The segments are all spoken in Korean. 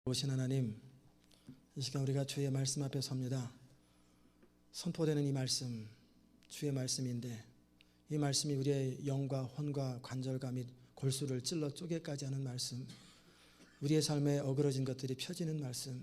오신 하나님, 이 시간 우리가 주의 말씀 앞에 섭니다. 선포되는 이 말씀, 주의 말씀인데 이 말씀이 우리의 영과 혼과 관절과 및 골수를 찔러 쪼개까지 하는 말씀, 우리의 삶에 어그러진 것들이 펴지는 말씀,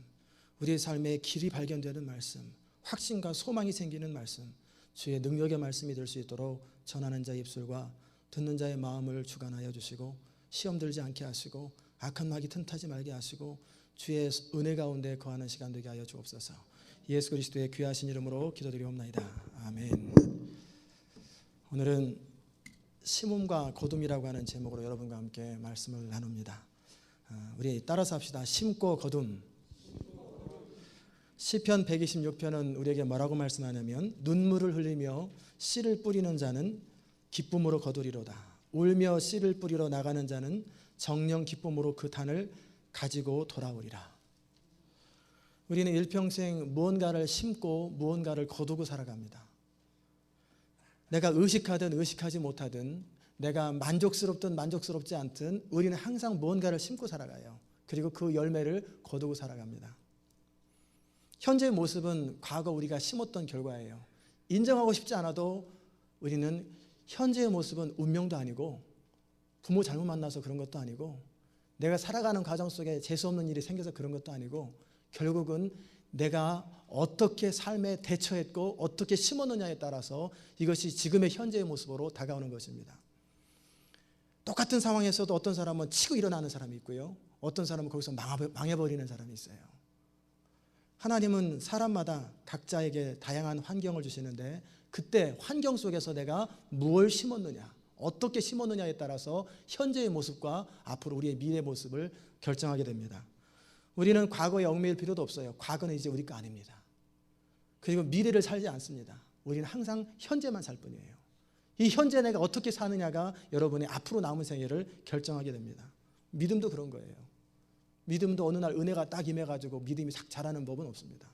우리의 삶에 길이 발견되는 말씀, 확신과 소망이 생기는 말씀, 주의 능력의 말씀이 될 수 있도록 전하는 자의 입술과 듣는 자의 마음을 주관하여 주시고 시험 들지 않게 하시고 악한 마귀 틈타지 말게 하시고 주의 은혜 가운데 거하는 시간 되게 하여 주옵소서. 예수 그리스도의 귀하신 이름으로 기도드리옵나이다. 아멘. 오늘은 심음과 거둠이라고 하는 제목으로 여러분과 함께 말씀을 나눕니다. 우리 따라서 합시다. 심고 거둠. 시편 126편은 우리에게 뭐라고 말씀하냐면 눈물을 흘리며 씨를 뿌리는 자는 기쁨으로 거두리로다. 울며 씨를 뿌리러 나가는 자는 정령 기쁨으로 그 탄을 가지고 돌아오리라. 우리는 일평생 무언가를 심고 무언가를 거두고 살아갑니다. 내가 의식하든 의식하지 못하든, 내가 만족스럽든 만족스럽지 않든 우리는 항상 무언가를 심고 살아가요. 그리고 그 열매를 거두고 살아갑니다. 현재의 모습은 과거 우리가 심었던 결과예요. 인정하고 싶지 않아도 우리는 현재의 모습은 운명도 아니고 부모 잘못 만나서 그런 것도 아니고 내가 살아가는 과정 속에 재수없는 일이 생겨서 그런 것도 아니고 결국은 내가 어떻게 삶에 대처했고 어떻게 심었느냐에 따라서 이것이 지금의 현재의 모습으로 다가오는 것입니다. 똑같은 상황에서도 어떤 사람은 치고 일어나는 사람이 있고요, 어떤 사람은 거기서 망해버리는 사람이 있어요. 하나님은 사람마다 각자에게 다양한 환경을 주시는데 그때 환경 속에서 내가 무엇을 심었느냐, 어떻게 심었느냐에 따라서 현재의 모습과 앞으로 우리의 미래의 모습을 결정하게 됩니다. 우리는 과거에 얽매일 필요도 없어요. 과거는 이제 우리 거 아닙니다. 그리고 미래를 살지 않습니다. 우리는 항상 현재만 살 뿐이에요. 이 현재 내가 어떻게 사느냐가 여러분의 앞으로 남은 생애를 결정하게 됩니다. 믿음도 그런 거예요. 믿음도 어느 날 은혜가 딱 임해가지고 믿음이 싹 자라는 법은 없습니다.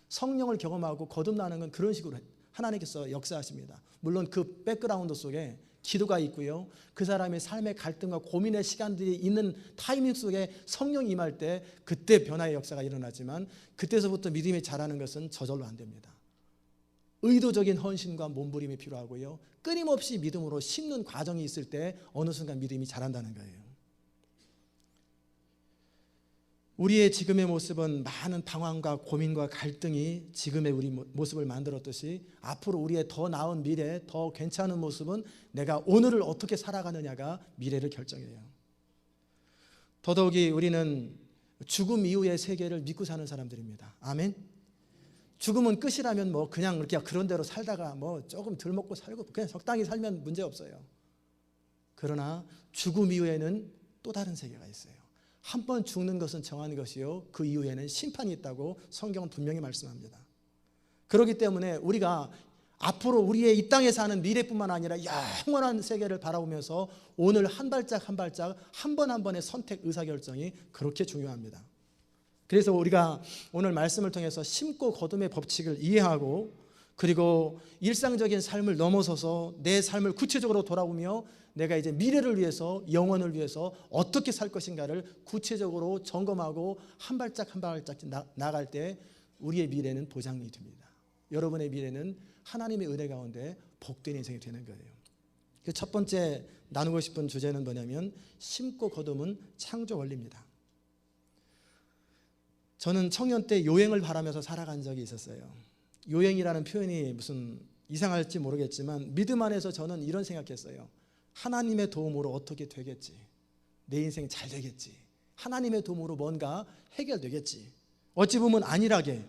성령을 경험하고 거듭나는 건 그런 식으로 하나님께서 역사하십니다. 물론 그 백그라운드 속에 기도가 있고요, 그 사람의 삶의 갈등과 고민의 시간들이 있는 타이밍 속에 성령이 임할 때 그때 변화의 역사가 일어나지만 그때서부터 믿음이 자라는 것은 저절로 안 됩니다. 의도적인 헌신과 몸부림이 필요하고요, 끊임없이 믿음으로 심는 과정이 있을 때 어느 순간 믿음이 자란다는 거예요. 우리의 지금의 모습은 많은 방황과 고민과 갈등이 지금의 우리 모습을 만들었듯이 앞으로 우리의 더 나은 미래, 더 괜찮은 모습은 내가 오늘을 어떻게 살아가느냐가 미래를 결정해요. 더더욱이 우리는 죽음 이후의 세계를 믿고 사는 사람들입니다. 아멘. 죽음은 끝이라면 뭐 그냥 이렇게 그런 대로 살다가 뭐 조금 덜 먹고 살고 그냥 적당히 살면 문제 없어요. 그러나 죽음 이후에는 또 다른 세계가 있어요. 한 번 죽는 것은 정한 것이요, 그 이후에는 심판이 있다고 성경은 분명히 말씀합니다. 그렇기 때문에 우리가 앞으로 우리의 이 땅에 사는 미래뿐만 아니라 영원한 세계를 바라보면서 오늘 한 발짝 한 발짝 한 번 한 번의 선택 의사결정이 그렇게 중요합니다. 그래서 우리가 오늘 말씀을 통해서 심고 거둠의 법칙을 이해하고 그리고 일상적인 삶을 넘어서서 내 삶을 구체적으로 돌아보며 내가 이제 미래를 위해서, 영원을 위해서 어떻게 살 것인가를 구체적으로 점검하고 한 발짝 한 발짝 나갈 때 우리의 미래는 보장이 됩니다. 여러분의 미래는 하나님의 은혜 가운데 복된 인생이 되는 거예요. 첫 번째 나누고 싶은 주제는 뭐냐면 심고 거둠은 창조 원리입니다. 저는 청년 때 요행을 바라면서 살아간 적이 있었어요. 요행이라는 표현이 무슨 이상할지 모르겠지만 믿음 안에서 저는 이런 생각했어요. 하나님의 도움으로 어떻게 되겠지, 내 인생 잘 되겠지, 하나님의 도움으로 뭔가 해결되겠지, 어찌 보면 안일하게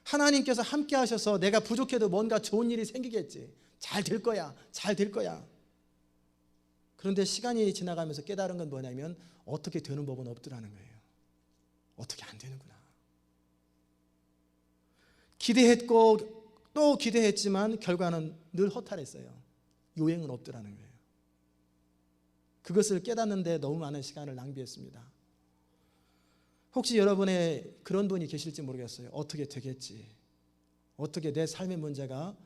하나님께서 함께 하셔서 내가 부족해도 뭔가 좋은 일이 생기겠지, 잘 될 거야, 잘 될 거야. 그런데 시간이 지나가면서 깨달은 건 뭐냐면 어떻게 되는 법은 없더라는 거예요. 어떻게 안 되는구나. 기대했고 또 기대했지만 결과는 늘 허탈했어요. 요행은 없더라는 거예요. 그것을 깨닫는데 너무 많은 시간을 낭비했습니다. 혹시 여러분의 그런 분이 계실지 모르겠어요. 어떻게 되겠지, 어떻게 내 삶의 문제가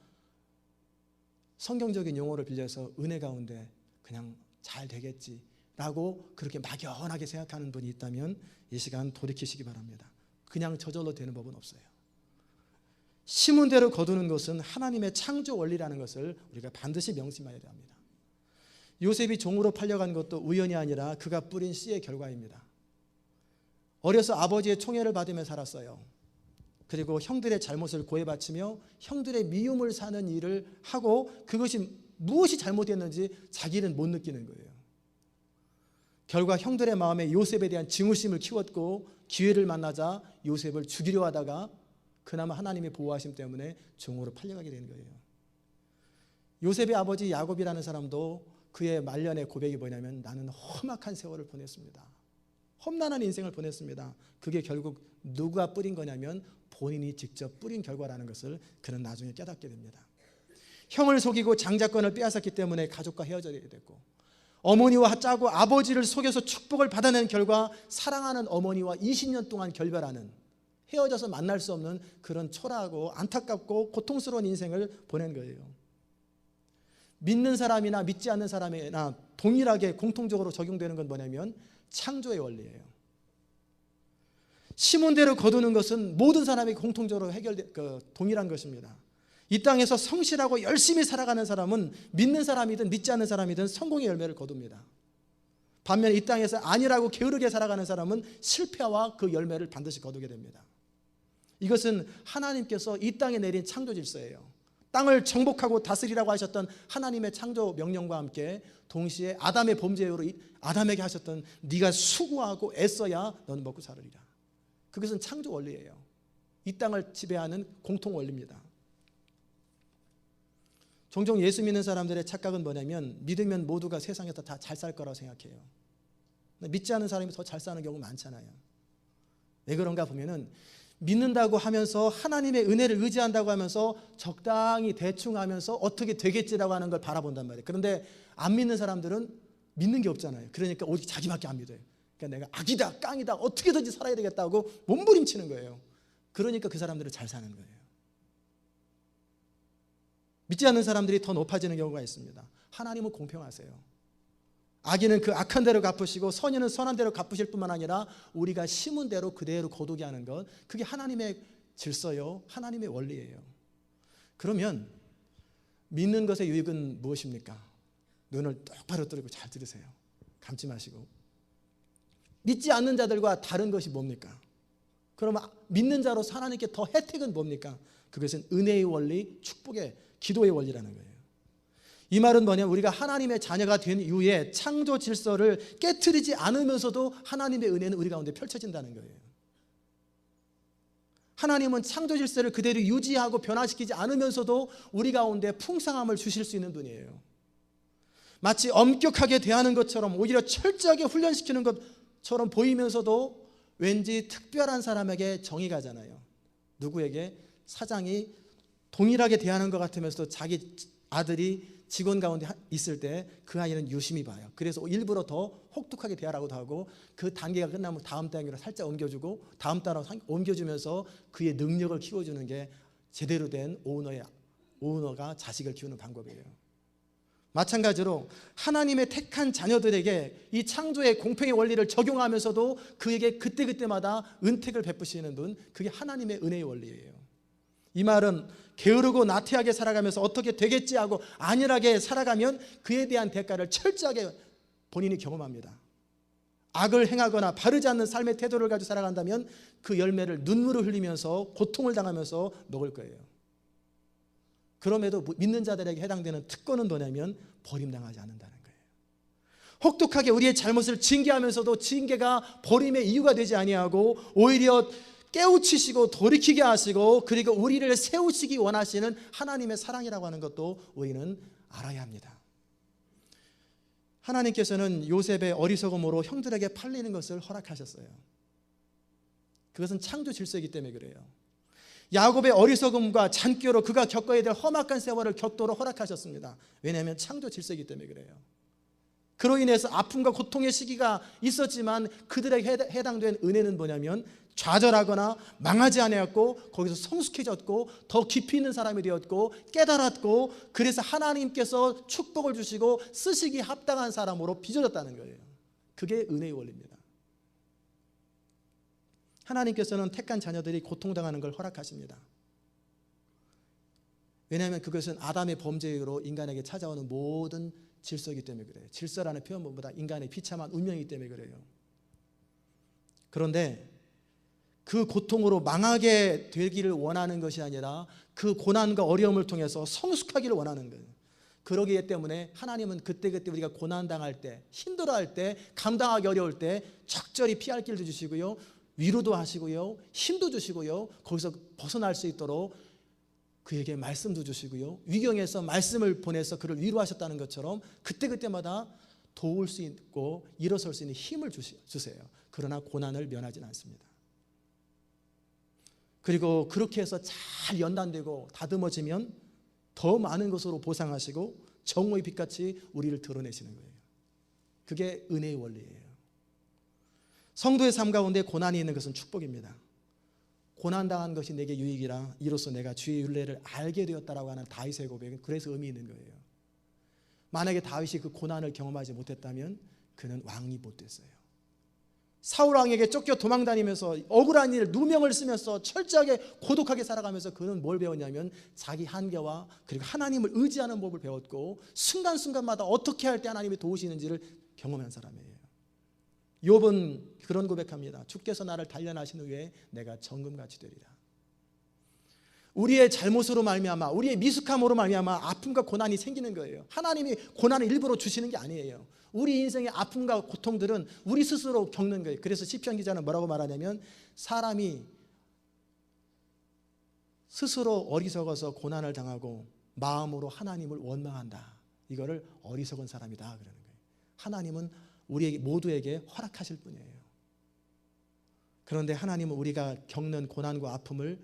성경적인 용어를 빌려서 은혜 가운데 그냥 잘 되겠지, 라고 그렇게 막연하게 생각하는 분이 있다면 이 시간 돌이키시기 바랍니다. 그냥 저절로 되는 법은 없어요. 심은 대로 거두는 것은 하나님의 창조 원리라는 것을 우리가 반드시 명심해야 합니다. 요셉이 종으로 팔려간 것도 우연이 아니라 그가 뿌린 씨의 결과입니다. 어려서 아버지의 총애를 받으며 살았어요. 그리고 형들의 잘못을 고해바치며 형들의 미움을 사는 일을 하고 그것이 무엇이 잘못됐는지 자기는 못 느끼는 거예요. 결과 형들의 마음에 요셉에 대한 증오심을 키웠고 기회를 만나자 요셉을 죽이려 하다가 그나마 하나님의 보호하심 때문에 종으로 팔려가게 된 거예요. 요셉의 아버지 야곱이라는 사람도 그의 말년의 고백이 뭐냐면 나는 험악한 세월을 보냈습니다. 험난한 인생을 보냈습니다. 그게 결국 누가 뿌린 거냐면 본인이 직접 뿌린 결과라는 것을 그는 나중에 깨닫게 됩니다. 형을 속이고 장자권을 빼앗았기 때문에 가족과 헤어져야 됐고 어머니와 짜고 아버지를 속여서 축복을 받아낸 결과 사랑하는 어머니와 20년 동안 결별하는 헤어져서 만날 수 없는 그런 초라하고 안타깝고 고통스러운 인생을 보낸 거예요. 믿는 사람이나 믿지 않는 사람이나 동일하게 공통적으로 적용되는 건 뭐냐면 창조의 원리예요. 심은 대로 거두는 것은 모든 사람이 공통적으로 동일한 것입니다. 이 땅에서 성실하고 열심히 살아가는 사람은 믿는 사람이든 믿지 않는 사람이든 성공의 열매를 거둡니다. 반면 이 땅에서 아니라고 게으르게 살아가는 사람은 실패와 그 열매를 반드시 거두게 됩니다. 이것은 하나님께서 이 땅에 내린 창조 질서예요. 땅을 정복하고 다스리라고 하셨던 하나님의 창조 명령과 함께 동시에 아담의 범죄로 아담에게 하셨던 네가 수고하고 애써야 너는 먹고 살으리라. 그것은 창조 원리예요. 이 땅을 지배하는 공통 원리입니다. 종종 예수 믿는 사람들의 착각은 뭐냐면 믿으면 모두가 세상에서 다 잘 살 거라고 생각해요. 믿지 않는 사람이 더 잘 사는 경우 많잖아요. 왜 그런가 보면은 믿는다고 하면서 하나님의 은혜를 의지한다고 하면서 적당히 대충 하면서 어떻게 되겠지라고 하는 걸 바라본단 말이에요. 그런데 안 믿는 사람들은 믿는 게 없잖아요. 그러니까 오직 자기밖에 안 믿어요. 그러니까 내가 악이다 깡이다 어떻게든지 살아야 되겠다고 몸부림치는 거예요. 그러니까 그 사람들은 잘 사는 거예요. 믿지 않는 사람들이 더 높아지는 경우가 있습니다. 하나님은 공평하세요. 악인은 그 악한 대로 갚으시고 선인은 선한 대로 갚으실 뿐만 아니라 우리가 심은 대로 그대로 거두게 하는 것, 그게 하나님의 질서요, 하나님의 원리예요. 그러면 믿는 것의 유익은 무엇입니까? 눈을 똑바로 뜨고 잘 들으세요. 감지 마시고. 믿지 않는 자들과 다른 것이 뭡니까? 그러면 믿는 자로서 하나님께 더 혜택은 뭡니까? 그것은 은혜의 원리, 축복의 기도의 원리라는 거예요. 이 말은 뭐냐면 우리가 하나님의 자녀가 된 이후에 창조 질서를 깨트리지 않으면서도 하나님의 은혜는 우리 가운데 펼쳐진다는 거예요. 하나님은 창조 질서를 그대로 유지하고 변화시키지 않으면서도 우리 가운데 풍성함을 주실 수 있는 분이에요. 마치 엄격하게 대하는 것처럼 오히려 철저하게 훈련시키는 것처럼 보이면서도 왠지 특별한 사람에게 정이 가잖아요. 누구에게? 사장이 동일하게 대하는 것 같으면서도 자기 아들이 직원 가운데 있을 때 그 아이는 유심히 봐요. 그래서 일부러 더 혹독하게 대하라고도 하고 그 단계가 끝나면 다음 단계로 살짝 옮겨주고 다음 단계로 옮겨주면서 그의 능력을 키워주는 게 제대로 된 오너가 자식을 키우는 방법이에요. 마찬가지로 하나님의 택한 자녀들에게 이 창조의 공평의 원리를 적용하면서도 그에게 그때그때마다 은택을 베푸시는 분, 그게 하나님의 은혜의 원리예요. 이 말은 게으르고 나태하게 살아가면서 어떻게 되겠지 하고 안일하게 살아가면 그에 대한 대가를 철저하게 본인이 경험합니다. 악을 행하거나 바르지 않는 삶의 태도를 가지고 살아간다면 그 열매를 눈물을 흘리면서 고통을 당하면서 먹을 거예요. 그럼에도 믿는 자들에게 해당되는 특권은 뭐냐면 버림당하지 않는다는 거예요. 혹독하게 우리의 잘못을 징계하면서도 징계가 버림의 이유가 되지 아니하고 오히려 깨우치시고 돌이키게 하시고 그리고 우리를 세우시기 원하시는 하나님의 사랑이라고 하는 것도 우리는 알아야 합니다. 하나님께서는 요셉의 어리석음으로 형들에게 팔리는 것을 허락하셨어요. 그것은 창조 질서이기 때문에 그래요. 야곱의 어리석음과 잔꾀로 그가 겪어야 될 험악한 세월을 겪도록 허락하셨습니다. 왜냐하면 창조 질서이기 때문에 그래요. 그로 인해서 아픔과 고통의 시기가 있었지만 그들에게 해당된 은혜는 뭐냐면 좌절하거나 망하지 아니었고 거기서 성숙해졌고 더 깊이 있는 사람이 되었고 깨달았고 그래서 하나님께서 축복을 주시고 쓰시기 합당한 사람으로 빚어졌다는 거예요. 그게 은혜의 원리입니다. 하나님께서는 택한 자녀들이 고통당하는 걸 허락하십니다. 왜냐하면 그것은 아담의 범죄로 인간에게 찾아오는 모든 질서이기 때문에 그래요. 질서라는 표현보다 인간의 비참한 운명이기 때문에 그래요. 그런데 그 고통으로 망하게 되기를 원하는 것이 아니라 그 고난과 어려움을 통해서 성숙하기를 원하는 거예요. 그러기 때문에 하나님은 그때그때 우리가 고난당할 때, 힘들어할 때, 감당하기 어려울 때 적절히 피할 길도 주시고요, 위로도 하시고요, 힘도 주시고요, 거기서 벗어날 수 있도록 그에게 말씀도 주시고요, 위경에서 말씀을 보내서 그를 위로하셨다는 것처럼 그때그때마다 도울 수 있고 일어설 수 있는 힘을 주세요. 그러나 고난을 면하지는 않습니다. 그리고 그렇게 해서 잘 연단되고 다듬어지면 더 많은 것으로 보상하시고 정오의 빛같이 우리를 드러내시는 거예요. 그게 은혜의 원리예요. 성도의 삶 가운데 고난이 있는 것은 축복입니다. 고난당한 것이 내게 유익이라 이로써 내가 주의 율례를 알게 되었다라고 하는 다윗의 고백은 그래서 의미 있는 거예요. 만약에 다윗이 그 고난을 경험하지 못했다면 그는 왕이 못 됐어요. 사울 왕에게 쫓겨 도망다니면서 억울한 일, 누명을 쓰면서 철저하게 고독하게 살아가면서 그는 뭘 배웠냐면 자기 한계와 그리고 하나님을 의지하는 법을 배웠고 순간순간마다 어떻게 할 때 하나님이 도우시는지를 경험한 사람이에요. 욥은 그런 고백합니다. 주께서 나를 단련하신 후에 내가 정금같이 되리라. 우리의 잘못으로 말미암아, 우리의 미숙함으로 말미암아 아픔과 고난이 생기는 거예요. 하나님이 고난을 일부러 주시는 게 아니에요. 우리 인생의 아픔과 고통들은 우리 스스로 겪는 거예요. 그래서 시편 기자는 뭐라고 말하냐면 사람이 스스로 어리석어서 고난을 당하고 마음으로 하나님을 원망한다. 이거를 어리석은 사람이다 그러는 거예요. 하나님은 우리 모두에게 허락하실 분이에요. 그런데 하나님은 우리가 겪는 고난과 아픔을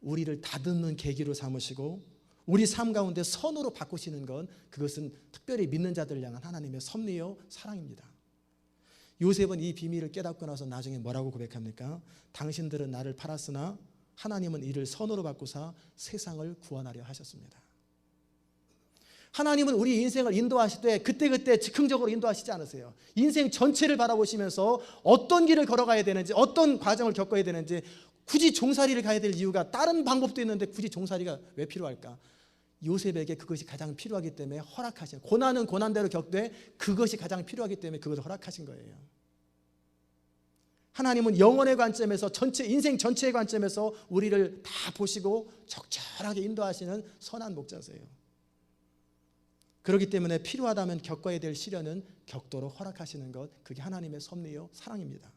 우리를 다듬는 계기로 삼으시고 우리 삶 가운데 선으로 바꾸시는 건 그것은 특별히 믿는 자들 향한 하나님의 섭리요 사랑입니다. 요셉은 이 비밀을 깨닫고 나서 나중에 뭐라고 고백합니까? 당신들은 나를 팔았으나 하나님은 이를 선으로 바꾸사 세상을 구원하려 하셨습니다. 하나님은 우리 인생을 인도하실 때 그때그때 즉흥적으로 인도하시지 않으세요. 인생 전체를 바라보시면서 어떤 길을 걸어가야 되는지, 어떤 과정을 겪어야 되는지, 굳이 종살이를 가야 될 이유가 다른 방법도 있는데 굳이 종살이가 왜 필요할까? 요셉에게 그것이 가장 필요하기 때문에 허락하신, 고난은 고난대로 겪되 그것이 가장 필요하기 때문에 그것을 허락하신 거예요. 하나님은 영혼의 관점에서 전체 인생 전체의 관점에서 우리를 다 보시고 적절하게 인도하시는 선한 목자세요. 그렇기 때문에 필요하다면 겪어야 될 시련은 겪도록 허락하시는 것, 그게 하나님의 섭리요 사랑입니다.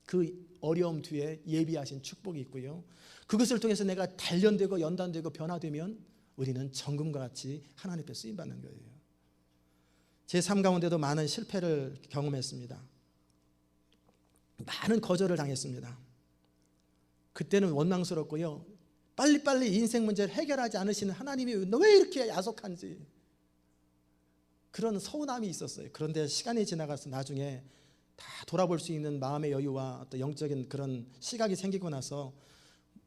그 어려움 뒤에 예비하신 축복이 있고요, 그것을 통해서 내가 단련되고 연단되고 변화되면 우리는 정금과 같이 하나님 앞에 쓰임받는 거예요. 제 삶 가운데도 많은 실패를 경험했습니다. 많은 거절을 당했습니다. 그때는 원망스럽고요, 빨리빨리 인생 문제를 해결하지 않으시는 하나님이 왜 이렇게 야속한지 그런 서운함이 있었어요. 그런데 시간이 지나가서 나중에 다 돌아볼 수 있는 마음의 여유와 어떤 영적인 그런 시각이 생기고 나서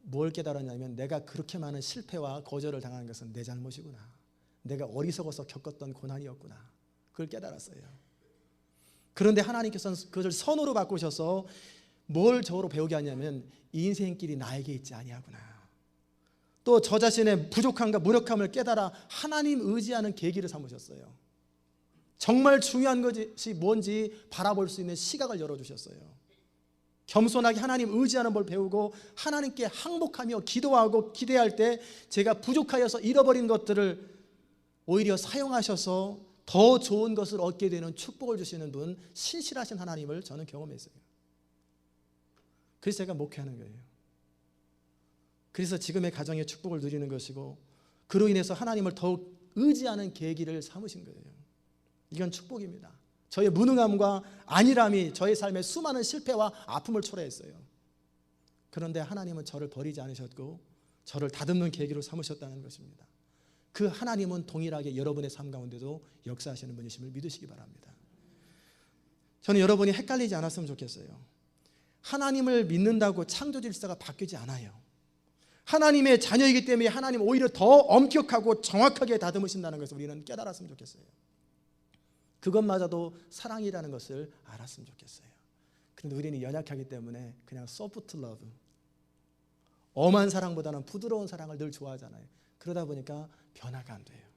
뭘 깨달았냐면 내가 그렇게 많은 실패와 거절을 당한 것은 내 잘못이구나. 내가 어리석어서 겪었던 고난이었구나. 그걸 깨달았어요. 그런데 하나님께서는 그것을 선으로 바꾸셔서 뭘 저로 배우게 하냐면 이 인생길이 나에게 있지 아니하구나. 또 저 자신의 부족함과 무력함을 깨달아 하나님 의지하는 계기를 삼으셨어요. 정말 중요한 것이 뭔지 바라볼 수 있는 시각을 열어주셨어요. 겸손하게 하나님 의지하는 걸 배우고 하나님께 항복하며 기도하고 기대할 때 제가 부족하여서 잃어버린 것들을 오히려 사용하셔서 더 좋은 것을 얻게 되는 축복을 주시는 분, 신실하신 하나님을 저는 경험했어요. 그래서 제가 목회하는 거예요. 그래서 지금의 가정의 축복을 누리는 것이고 그로 인해서 하나님을 더욱 의지하는 계기를 삼으신 거예요. 이건 축복입니다. 저의 무능함과 안일함이 저의 삶에 수많은 실패와 아픔을 초래했어요. 그런데 하나님은 저를 버리지 않으셨고 저를 다듬는 계기로 삼으셨다는 것입니다. 그 하나님은 동일하게 여러분의 삶 가운데도 역사하시는 분이심을 믿으시기 바랍니다. 저는 여러분이 헷갈리지 않았으면 좋겠어요. 하나님을 믿는다고 창조 질서가 바뀌지 않아요. 하나님의 자녀이기 때문에 하나님 오히려 더 엄격하고 정확하게 다듬으신다는 것을 우리는 깨달았으면 좋겠어요. 그것마저도 사랑이라는 것을 알았으면 좋겠어요. 그런데 우리는 연약하기 때문에 그냥 소프트 러브, 엄한 사랑보다는 부드러운 사랑을 늘 좋아하잖아요. 그러다 보니까 변화가 안 돼요.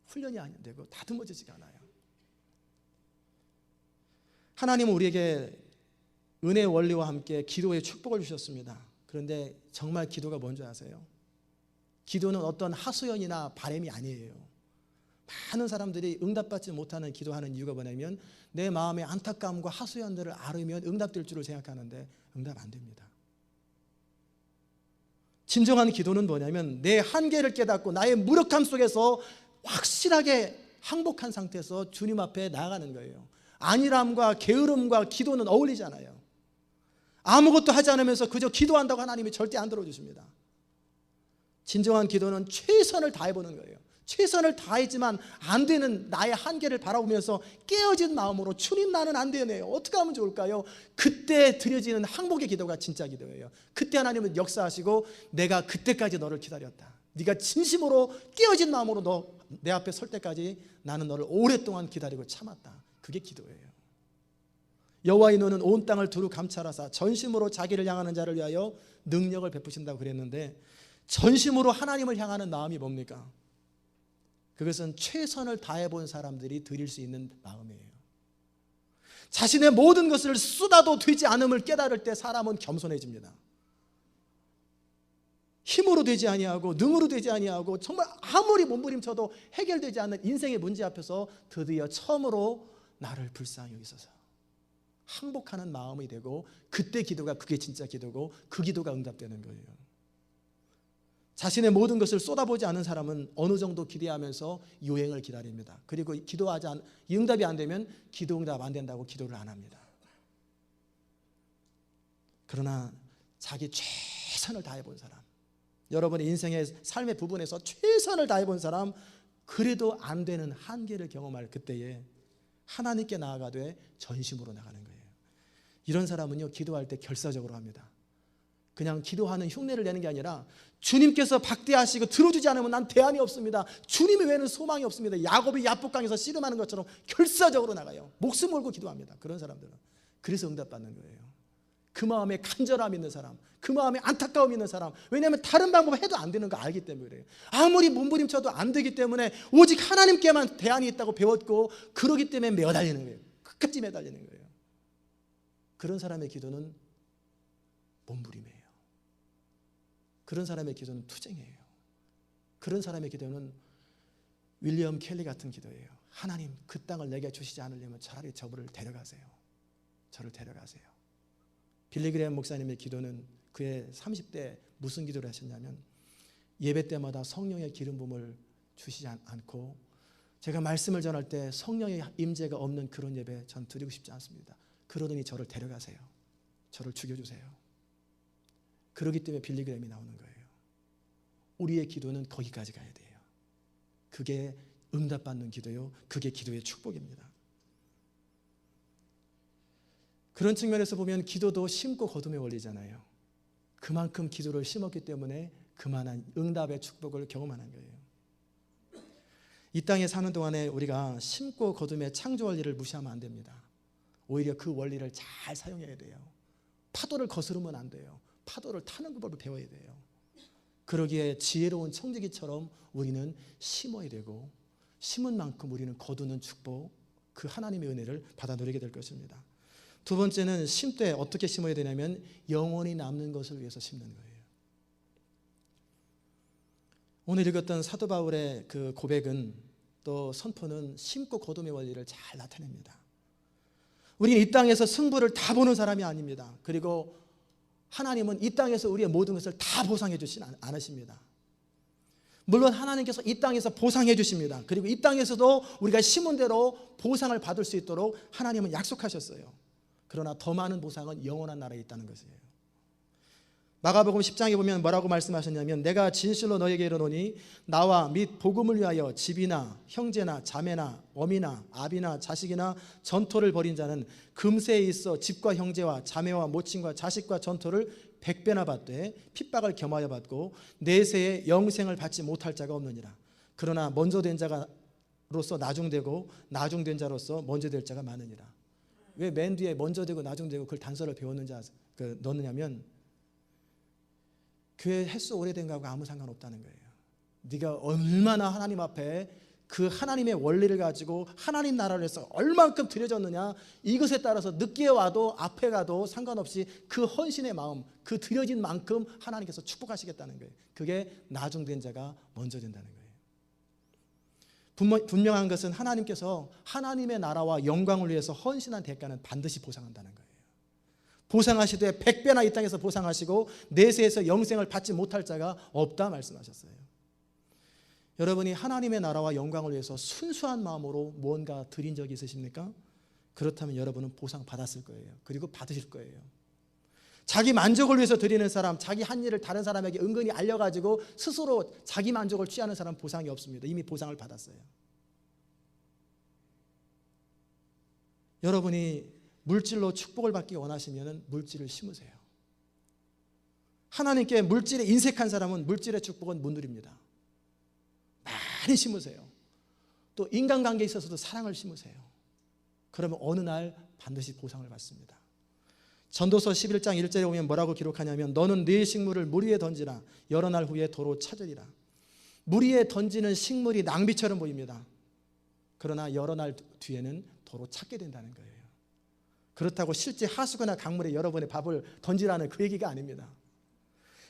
훈련이 안 되고 다듬어지지가 않아요. 하나님은 우리에게 은혜의 원리와 함께 기도의 축복을 주셨습니다. 그런데 정말 기도가 뭔지 아세요? 기도는 어떤 하소연이나 바람이 아니에요. 많은 사람들이 응답받지 못하는 기도하는 이유가 뭐냐면 내 마음의 안타까움과 하소연들을 앓으면 응답될 줄을 생각하는데 응답 안 됩니다. 진정한 기도는 뭐냐면 내 한계를 깨닫고 나의 무력함 속에서 확실하게 항복한 상태에서 주님 앞에 나아가는 거예요. 안일함과 게으름과 기도는 어울리잖아요. 아무것도 하지 않으면서 그저 기도한다고 하나님이 절대 안 들어주십니다. 진정한 기도는 최선을 다해보는 거예요. 최선을 다했지만 안 되는 나의 한계를 바라보면서 깨어진 마음으로 주님 나는 안 되네요. 어떻게 하면 좋을까요? 그때 드려지는 항복의 기도가 진짜 기도예요. 그때 하나님은 역사하시고 내가 그때까지 너를 기다렸다. 네가 진심으로 깨어진 마음으로 너 내 앞에 설 때까지 나는 너를 오랫동안 기다리고 참았다. 그게 기도예요. 여호와의 눈은 온 땅을 두루 감찰하사 전심으로 자기를 향하는 자를 위하여 능력을 베푸신다고 그랬는데 전심으로 하나님을 향하는 마음이 뭡니까? 그것은 최선을 다해본 사람들이 드릴 수 있는 마음이에요. 자신의 모든 것을 쏟아도 되지 않음을 깨달을 때 사람은 겸손해집니다. 힘으로 되지 아니하고 능으로 되지 아니하고 정말 아무리 몸부림쳐도 해결되지 않는 인생의 문제 앞에서 드디어 처음으로 나를 불쌍히 여기소서 항복하는 마음이 되고 그때 기도가 그게 진짜 기도고 그 기도가 응답되는 거예요. 자신의 모든 것을 쏟아보지 않은 사람은 어느 정도 기대하면서 유행을 기다립니다. 그리고 응답이 안 되면 기도 응답 안 된다고 기도를 안 합니다. 그러나 자기 최선을 다해본 사람, 여러분의 인생의 삶의 부분에서 최선을 다해본 사람, 그래도 안 되는 한계를 경험할 그때에 하나님께 나아가되 전심으로 나가는 거예요. 이런 사람은요, 기도할 때 결사적으로 합니다. 그냥 기도하는 흉내를 내는 게 아니라 주님께서 박대하시고 들어주지 않으면 난 대안이 없습니다. 주님 외에는 소망이 없습니다. 야곱이 야복강에서 씨름하는 것처럼 결사적으로 나가요. 목숨 걸고 기도합니다. 그런 사람들은. 그래서 응답받는 거예요. 그 마음에 간절함 있는 사람, 그 마음에 안타까움 있는 사람. 왜냐하면 다른 방법 해도 안 되는 거 알기 때문에 그래요. 아무리 몸부림쳐도 안 되기 때문에 오직 하나님께만 대안이 있다고 배웠고 그러기 때문에 매달리는 거예요. 끝까지 매달리는 거예요. 그런 사람의 기도는 몸부림이에요. 그런 사람의 기도는 투쟁이에요. 그런 사람의 기도는 윌리엄 켈리 같은 기도예요. 하나님, 그 땅을 내게 주시지 않으려면 차라리 저를 데려가세요. 저를 데려가세요. 빌리 그레이엄 목사님의 기도는 그의 30대 무슨 기도를 하셨냐면 예배 때마다 성령의 기름 부음을 주시지 않고 제가 말씀을 전할 때 성령의 임재가 없는 그런 예배 전 드리고 싶지 않습니다. 그러더니 저를 데려가세요. 저를 죽여주세요. 그렇기 때문에 빌리 그레이엄이 나오는 거예요. 우리의 기도는 거기까지 가야 돼요. 그게 응답받는 기도요. 그게 기도의 축복입니다. 그런 측면에서 보면 기도도 심고 거둠의 원리잖아요. 그만큼 기도를 심었기 때문에 그만한 응답의 축복을 경험하는 거예요. 이 땅에 사는 동안에 우리가 심고 거둠의 창조 원리를 무시하면 안 됩니다. 오히려 그 원리를 잘 사용해야 돼요. 파도를 거스르면 안 돼요. 파도를 타는 법을 배워야 돼요. 그러기에 지혜로운 청지기처럼 우리는 심어야 되고 심은 만큼 우리는 거두는 축복, 그 하나님의 은혜를 받아 누리게 될 것입니다. 두 번째는 심되 어떻게 심어야 되냐면 영원히 남는 것을 위해서 심는 거예요. 오늘 읽었던 사도 바울의 그 고백은 또 선포는 심고 거둠의 원리를 잘 나타냅니다. 우리는 이 땅에서 승부를 다 보는 사람이 아닙니다. 그리고 하나님은 이 땅에서 우리의 모든 것을 다 보상해 주시지 않으십니다. 물론 하나님께서 이 땅에서 보상해 주십니다. 그리고 이 땅에서도 우리가 심은 대로 보상을 받을 수 있도록 하나님은 약속하셨어요. 그러나 더 많은 보상은 영원한 나라에 있다는 것이에요. 마가복음 10장에 보면 뭐라고 말씀하셨냐면 내가 진실로 너에게 이르노니 나와 및 복음을 위하여 집이나 형제나 자매나 어미나 아비나 자식이나 전토를 벌인 자는 금세에 있어 집과 형제와 자매와 모친과 자식과 전토를 100배나 받되 핍박을 겸하여 받고 내세에 영생을 받지 못할 자가 없느니라. 그러나 먼저 된 자가 자로서 나중되고 나중된 자로서 먼저 될 자가 많으니라. 왜 맨 뒤에 먼저 되고 나중되고 그걸 단서를 배웠는지 넣느냐면 교회 횟수 오래된 거하고 아무 상관없다는 거예요. 네가 얼마나 하나님 앞에 그 하나님의 원리를 가지고 하나님 나라를 위해서 얼만큼 드려졌느냐, 이것에 따라서 늦게 와도 앞에 가도 상관없이 그 헌신의 마음, 그 드려진 만큼 하나님께서 축복하시겠다는 거예요. 그게 나중된 자가 먼저 된다는 거예요. 분명한 것은 하나님께서 하나님의 나라와 영광을 위해서 헌신한 대가는 반드시 보상한다는 거예요. 보상하시되 100배나 이 땅에서 보상하시고 내세에서 영생을 받지 못할 자가 없다 말씀하셨어요. 여러분이 하나님의 나라와 영광을 위해서 순수한 마음으로 뭔가 드린 적이 있으십니까? 그렇다면 여러분은 보상 받았을 거예요. 그리고 받으실 거예요. 자기 만족을 위해서 드리는 사람, 자기 한 일을 다른 사람에게 은근히 알려가지고 스스로 자기 만족을 취하는 사람 보상이 없습니다. 이미 보상을 받았어요. 여러분이 물질로 축복을 받기 원하시면 물질을 심으세요. 하나님께 물질에 인색한 사람은 물질의 축복은 못 누립니다. 많이 심으세요. 또 인간관계에 있어서도 사랑을 심으세요. 그러면 어느 날 반드시 보상을 받습니다. 전도서 11장 1절에 보면 뭐라고 기록하냐면 너는 네 식물을 물 위에 던지라 여러 날 후에 도로 찾으리라. 물 위에 던지는 식물이 낭비처럼 보입니다. 그러나 여러 날 뒤에는 도로 찾게 된다는 거예요. 그렇다고 실제 하수구나 강물에 여러분의 밥을 던지라는 그 얘기가 아닙니다.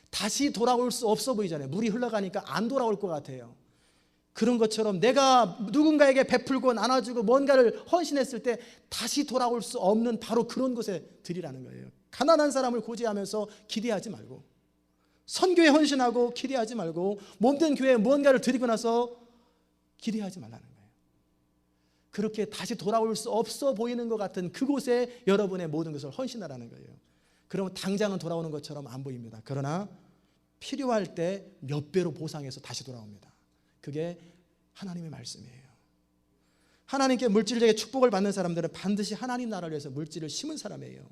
다시 돌아올 수 없어 보이잖아요. 물이 흘러가니까 안 돌아올 것 같아요. 그런 것처럼 내가 누군가에게 베풀고 나눠주고 뭔가를 헌신했을 때 다시 돌아올 수 없는 바로 그런 곳에 드리라는 거예요. 가난한 사람을 고지하면서 기대하지 말고, 선교에 헌신하고 기대하지 말고, 몸된 교회에 무언가를 드리고 나서 기대하지 말라는 거예요. 그렇게 다시 돌아올 수 없어 보이는 것 같은 그곳에 여러분의 모든 것을 헌신하라는 거예요. 그러면 당장은 돌아오는 것처럼 안 보입니다. 그러나 필요할 때 몇 배로 보상해서 다시 돌아옵니다. 그게 하나님의 말씀이에요. 하나님께 물질적인 축복을 받는 사람들은 반드시 하나님 나라를 위해서 물질을 심은 사람이에요.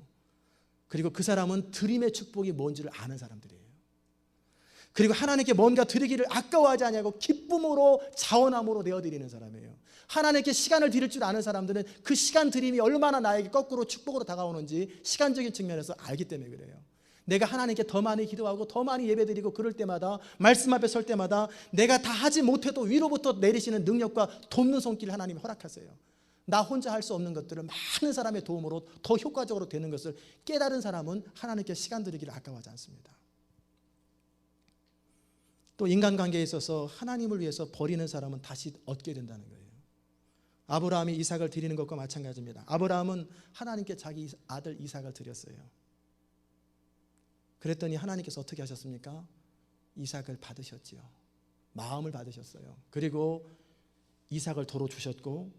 그리고 그 사람은 드림의 축복이 뭔지를 아는 사람들이에요. 그리고 하나님께 뭔가 드리기를 아까워하지 않냐고 기쁨으로 자원함으로 내어드리는 사람이에요. 하나님께 시간을 드릴 줄 아는 사람들은 그 시간 드림이 얼마나 나에게 거꾸로 축복으로 다가오는지 시간적인 측면에서 알기 때문에 그래요. 내가 하나님께 더 많이 기도하고 더 많이 예배드리고 그럴 때마다 말씀 앞에 설 때마다 내가 다 하지 못해도 위로부터 내리시는 능력과 돕는 손길을 하나님이 허락하세요. 나 혼자 할 수 없는 것들을 많은 사람의 도움으로 더 효과적으로 되는 것을 깨달은 사람은 하나님께 시간 드리기를 아까워하지 않습니다. 또 인간관계에 있어서 하나님을 위해서 버리는 사람은 다시 얻게 된다는 거예요. 아브라함이 이삭을 드리는 것과 마찬가지입니다. 아브라함은 하나님께 자기 아들 이삭을 드렸어요. 그랬더니 하나님께서 어떻게 하셨습니까? 이삭을 받으셨지요. 마음을 받으셨어요. 그리고 이삭을 도로 주셨고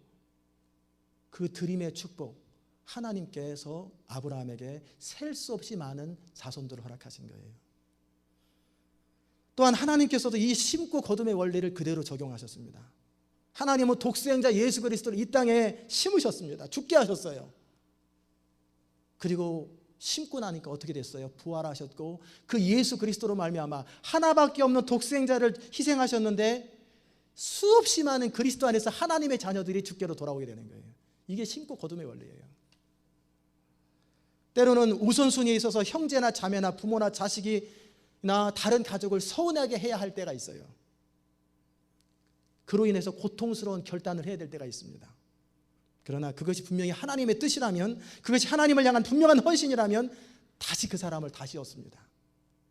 그 드림의 축복, 하나님께서 아브라함에게 셀 수 없이 많은 자손들을 허락하신 거예요. 또한 하나님께서도 이 심고 거둠의 원리를 그대로 적용하셨습니다. 하나님은 독수행자 예수 그리스도를 이 땅에 심으셨습니다. 죽게 하셨어요. 그리고 심고 나니까 어떻게 됐어요? 부활하셨고 그 예수 그리스도로 말미암아 하나밖에 없는 독생자를 희생하셨는데 수없이 많은 그리스도 안에서 하나님의 자녀들이 주께로 돌아오게 되는 거예요. 이게 심고 거둠의 원리예요. 때로는 우선순위에 있어서 형제나 자매나 부모나 자식이나 다른 가족을 서운하게 해야 할 때가 있어요. 그로 인해서 고통스러운 결단을 해야 될 때가 있습니다. 그러나 그것이 분명히 하나님의 뜻이라면, 그것이 하나님을 향한 분명한 헌신이라면 다시 그 사람을 다시 얻습니다.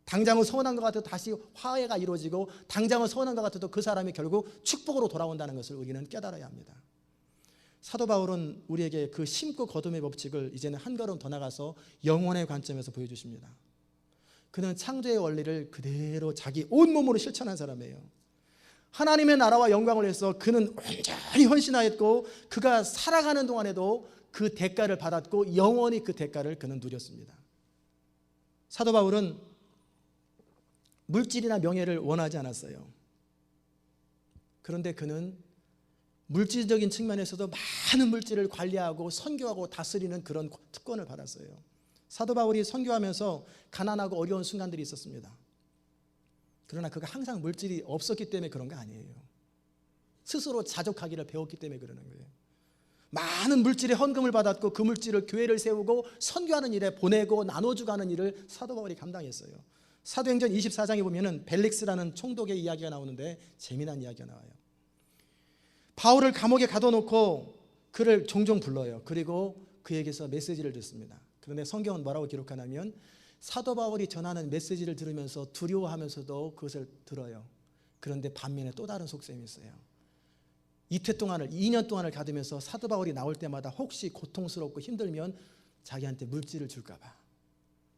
당장은 서운한 것 같아도 다시 화해가 이루어지고 당장은 서운한 것 같아도 그 사람이 결국 축복으로 돌아온다는 것을 우리는 깨달아야 합니다. 사도 바울은 우리에게 그 심고 거둠의 법칙을 이제는 한 걸음 더 나가서 영혼의 관점에서 보여주십니다. 그는 창조의 원리를 그대로 자기 온몸으로 실천한 사람이에요. 하나님의 나라와 영광을 위해서 그는 온전히 헌신하였고 그가 살아가는 동안에도 그 대가를 받았고 영원히 그 대가를 그는 누렸습니다. 사도 바울은 물질이나 명예를 원하지 않았어요. 그런데 그는 물질적인 측면에서도 많은 물질을 관리하고 선교하고 다스리는 그런 특권을 받았어요. 사도 바울이 선교하면서 가난하고 어려운 순간들이 있었습니다. 그러나 그가 항상 물질이 없었기 때문에 그런 거 아니에요. 스스로 자족하기를 배웠기 때문에 그러는 거예요. 많은 물질의 헌금을 받았고 그 물질을 교회를 세우고 선교하는 일에 보내고 나눠주고 하는 일을 사도 바울이 감당했어요. 사도행전 24장에 보면은 벨릭스라는 총독의 이야기가 나오는데 재미난 이야기가 나와요. 바울을 감옥에 가둬놓고 그를 종종 불러요. 그리고 그에게서 메시지를 듣습니다. 그런데 성경은 뭐라고 기록하냐면 사도 바울이 전하는 메시지를 들으면서 두려워하면서도 그것을 들어요. 그런데 반면에 또 다른 속셈이 있어요. 이태 동안을 2년 동안을 가두면서 사도 바울이 나올 때마다 혹시 고통스럽고 힘들면 자기한테 물질을 줄까 봐.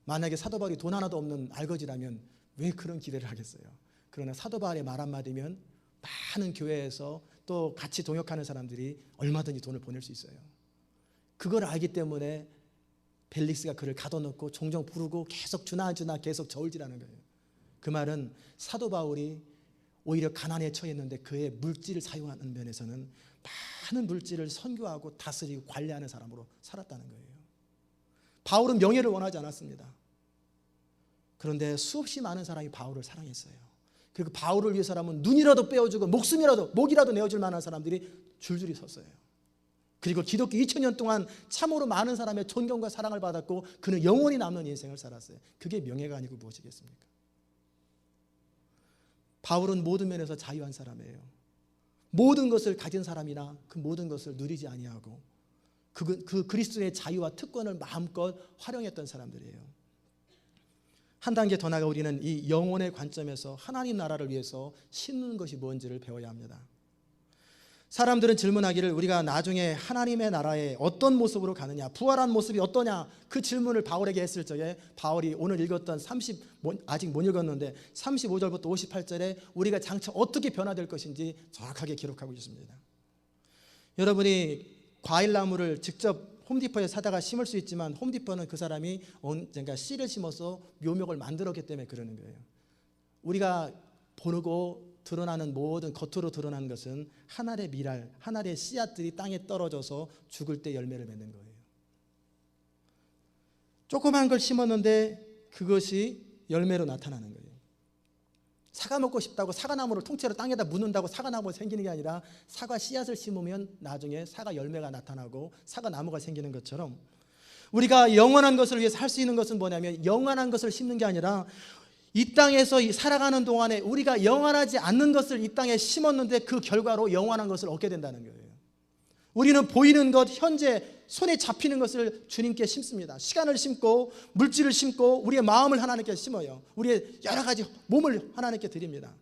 만약에 사도 바울이 돈 하나도 없는 알거지라면 왜 그런 기대를 하겠어요. 그러나 사도 바울의 말 한마디면 많은 교회에서 또 같이 동역하는 사람들이 얼마든지 돈을 보낼 수 있어요. 그걸 알기 때문에 벨릭스가 그를 가둬놓고 종종 부르고 계속 주나 계속 저울질하는 거예요. 그 말은 사도 바울이 오히려 가난에 처했는데 그의 물질을 사용하는 면에서는 많은 물질을 선교하고 다스리고 관리하는 사람으로 살았다는 거예요. 바울은 명예를 원하지 않았습니다. 그런데 수없이 많은 사람이 바울을 사랑했어요. 그리고 바울을 위해서라면 눈이라도 빼어주고 목이라도 내어줄 만한 사람들이 줄줄이 섰어요. 그리고 기독교 2000년 동안 참으로 많은 사람의 존경과 사랑을 받았고 그는 영원히 남는 인생을 살았어요. 그게 명예가 아니고 무엇이겠습니까? 바울은 모든 면에서 자유한 사람이에요. 모든 것을 가진 사람이나 그 모든 것을 누리지 아니하고 그 그리스도의 자유와 특권을 마음껏 활용했던 사람들이에요. 한 단계 더 나가 우리는 이 영혼의 관점에서 하나님 나라를 위해서 심는 것이 뭔지를 배워야 합니다. 사람들은 질문하기를 우리가 나중에 하나님의 나라에 어떤 모습으로 가느냐, 부활한 모습이 어떠냐, 그 질문을 바울에게 했을 적에 바울이 오늘 읽었던 아직 못 읽었는데 35절부터 58절에 우리가 장차 어떻게 변화될 것인지 정확하게 기록하고 있습니다. 여러분이 과일나무를 직접 홈디포에 사다가 심을 수 있지만 홈디포는 그 사람이 언젠가 씨를 심어서 묘목을 만들었기 때문에 그러는 거예요. 우리가 보고 드러나는 모든 겉으로 드러나는 것은 하늘의 미랄, 하늘의 씨앗들이 땅에 떨어져서 죽을 때 열매를 맺는 거예요. 조그만 걸 심었는데 그것이 열매로 나타나는 거예요. 사과 먹고 싶다고 사과나무를 통째로 땅에다 묻는다고 사과나무가 생기는 게 아니라 사과 씨앗을 심으면 나중에 사과 열매가 나타나고 사과나무가 생기는 것처럼 우리가 영원한 것을 위해서 할 수 있는 것은 뭐냐면 영원한 것을 심는 게 아니라 이 땅에서 살아가는 동안에 우리가 영원하지 않는 것을 이 땅에 심었는데 그 결과로 영원한 것을 얻게 된다는 거예요. 우리는 보이는 것, 현재 손에 잡히는 것을 주님께 심습니다. 시간을 심고 물질을 심고 우리의 마음을 하나님께 심어요. 우리의 여러 가지 몸을 하나님께 드립니다.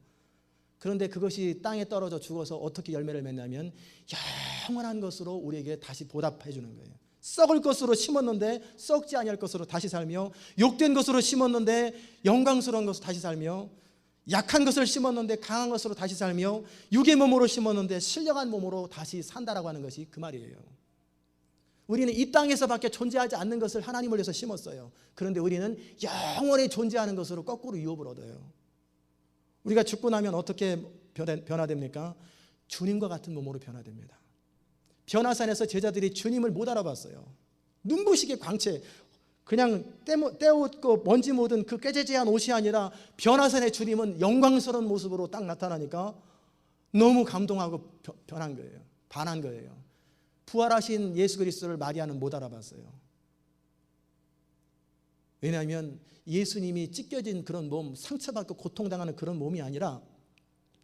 그런데 그것이 땅에 떨어져 죽어서 어떻게 열매를 맺냐면 영원한 것으로 우리에게 다시 보답해 주는 거예요. 썩을 것으로 심었는데 썩지 아니할 것으로 다시 살며, 욕된 것으로 심었는데 영광스러운 것으로 다시 살며, 약한 것을 심었는데 강한 것으로 다시 살며, 육의 몸으로 심었는데 신령한 몸으로 다시 산다라고 하는 것이 그 말이에요. 우리는 이 땅에서밖에 존재하지 않는 것을 하나님을 위해서 심었어요. 그런데 우리는 영원히 존재하는 것으로 거꾸로 유업을 얻어요. 우리가 죽고 나면 어떻게 변화됩니까? 주님과 같은 몸으로 변화됩니다. 변화산에서 제자들이 주님을 못 알아봤어요. 눈부시게 광채, 그냥 때옷고 먼지 묻은 그 꾀재재한 옷이 아니라 변화산의 주님은 영광스러운 모습으로 딱 나타나니까 너무 감동하고 변한 거예요. 반한 거예요. 부활하신 예수 그리스도를 마리아는 못 알아봤어요. 왜냐하면 예수님이 찢겨진 그런 몸, 상처받고 고통당하는 그런 몸이 아니라,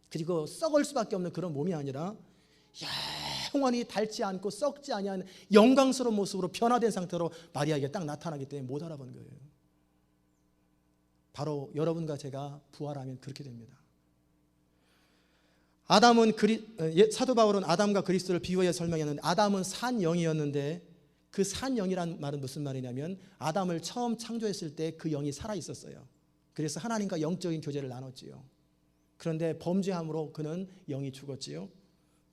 그리고 썩을 수밖에 없는 그런 몸이 아니라 영원히 닳지 않고 썩지 아니한 영광스러운 모습으로 변화된 상태로 마리아에게 딱 나타나기 때문에 못 알아본 거예요. 바로 여러분과 제가 부활하면 그렇게 됩니다. 사도 바울은 아담과 그리스도를 비유해 설명했는데, 아담은 산 영이었는데 그 산 영이란 말은 무슨 말이냐면 아담을 처음 창조했을 때 그 영이 살아 있었어요. 그래서 하나님과 영적인 교제를 나눴지요. 그런데 범죄함으로 그는 영이 죽었지요.